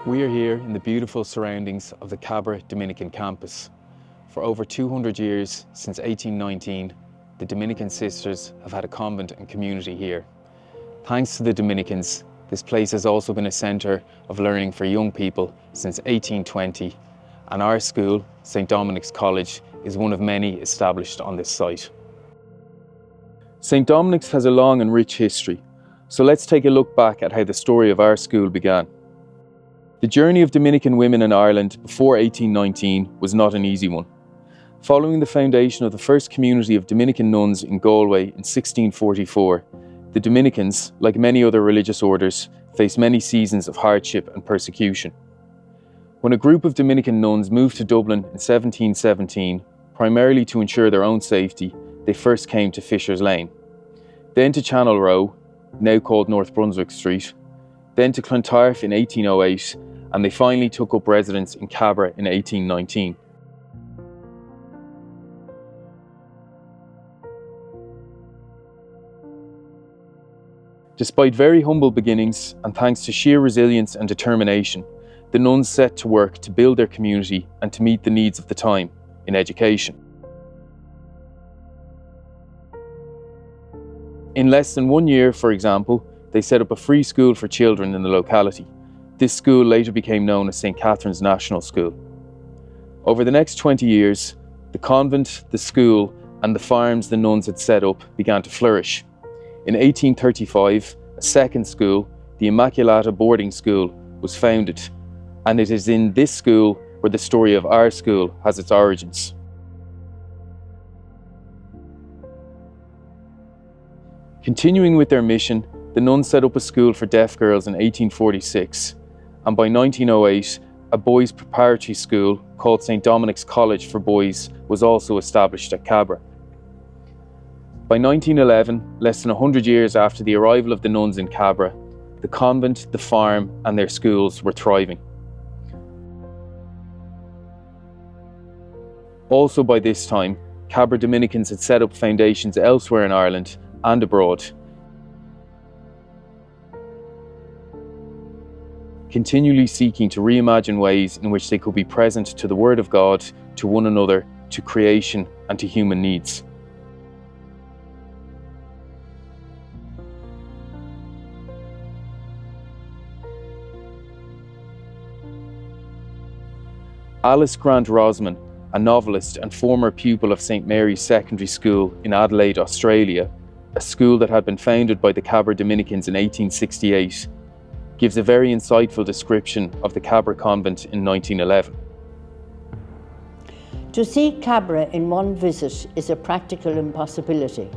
We are here in the beautiful surroundings of the Cabra Dominican campus. For over 200 years, since 1819, the Dominican sisters have had a convent and community here. Thanks to the Dominicans, this place has also been a centre of learning for young people since 1820, and our school, St. Dominic's College, is one of many established on this site. St. Dominic's has a long and rich history, so let's take a look back at how the story of our school began. The journey of Dominican women in Ireland before 1819 was not an easy one. Following the foundation of the first community of Dominican nuns in Galway in 1644, the Dominicans, like many other religious orders, faced many seasons of hardship and persecution. When a group of Dominican nuns moved to Dublin in 1717, primarily to ensure their own safety, they first came to Fisher's Lane, then to Channel Row, now called North Brunswick Street, then to Clontarf in 1808, and they finally took up residence in Cabra in 1819. Despite very humble beginnings, and thanks to sheer resilience and determination, the nuns set to work to build their community and to meet the needs of the time in education. In less than 1 year, for example, they set up a free school for children in the locality. This school later became known as St. Catherine's National School. Over the next 20 years, the convent, the school, and the farms the nuns had set up began to flourish. In 1835, a second school, the Immaculata Boarding School, was founded, and it is in this school where the story of our school has its origins. Continuing with their mission, the nuns set up a school for deaf girls in 1846, and by 1908, a boys' preparatory school called St. Dominic's College for Boys was also established at Cabra. By 1911, less than 100 years after the arrival of the nuns in Cabra, the convent, the farm, and their schools were thriving. Also by this time, Cabra Dominicans had set up foundations elsewhere in Ireland and abroad, continually seeking to reimagine ways in which they could be present to the Word of God, to one another, to creation, and to human needs. Alice Grant Rosman, a novelist and former pupil of St. Mary's Secondary School in Adelaide, Australia, a school that had been founded by the Cabra Dominicans in 1868, gives a very insightful description of the Cabra convent in 1911. To see Cabra in one visit is a practical impossibility,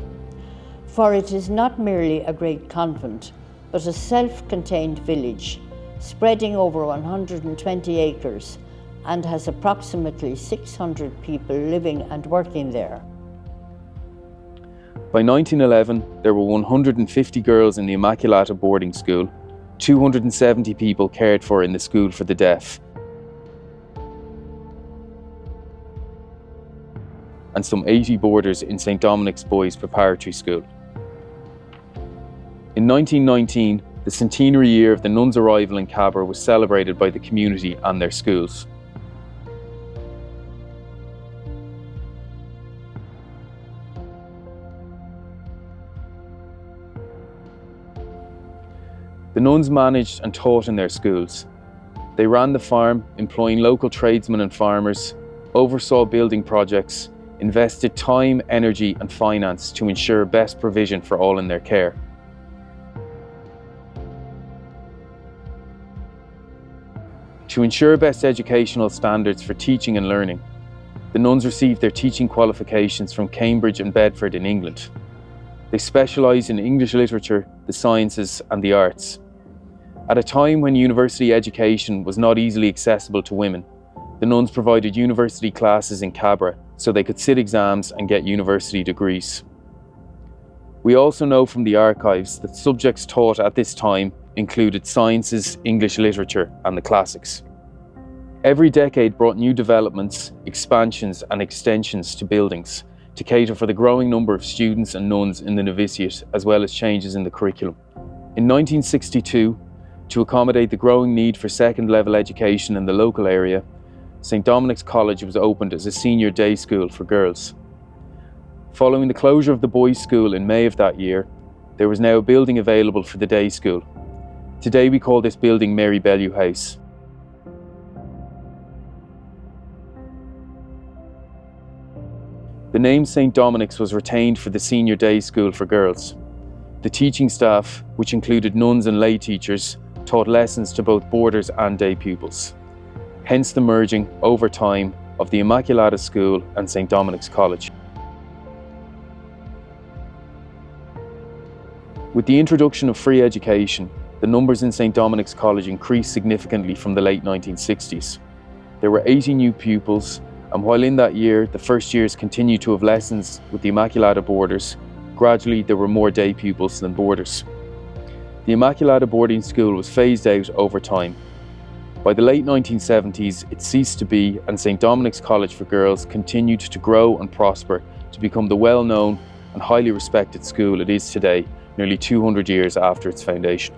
for it is not merely a great convent, but a self-contained village spreading over 120 acres and has approximately 600 people living and working there. By 1911, there were 150 girls in the Immaculata boarding school, 270 people cared for in the school for the deaf, and some 80 boarders in St. Dominic's Boys' Preparatory School. In 1919, the centenary year of the nuns' arrival in Cabra was celebrated by the community and their schools. The nuns managed and taught in their schools. They ran the farm, employing local tradesmen and farmers, oversaw building projects, invested time, energy and finance to ensure best provision for all in their care. To ensure best educational standards for teaching and learning, the nuns received their teaching qualifications from Cambridge and Bedford in England. They specialised in English literature, the sciences and the arts. At a time when university education was not easily accessible to women, the nuns provided university classes in Cabra so they could sit exams and get university degrees. We also know from the archives that subjects taught at this time included sciences, English literature and the classics. Every decade brought new developments, expansions and extensions to buildings to cater for the growing number of students and nuns in the novitiate, as well as changes in the curriculum. In 1962, To accommodate the growing need for second-level education in the local area, St Dominic's College was opened as a senior day school for girls. Following the closure of the boys' school in May of that year, there was now a building available for the day school. Today we call this building Mary Bellew House. The name St Dominic's was retained for the senior day school for girls. The teaching staff, which included nuns and lay teachers, taught lessons to both boarders and day pupils. Hence the merging, over time, of the Immaculata School and St Dominic's College. With the introduction of free education, the numbers in St Dominic's College increased significantly from the late 1960s. There were 80 new pupils, and while in that year the first years continued to have lessons with the Immaculata boarders, gradually there were more day pupils than boarders. The Immaculata boarding school was phased out over time. By the late 1970s, it ceased to be, and St Dominic's College for Girls continued to grow and prosper to become the well-known and highly respected school it is today, nearly 200 years after its foundation.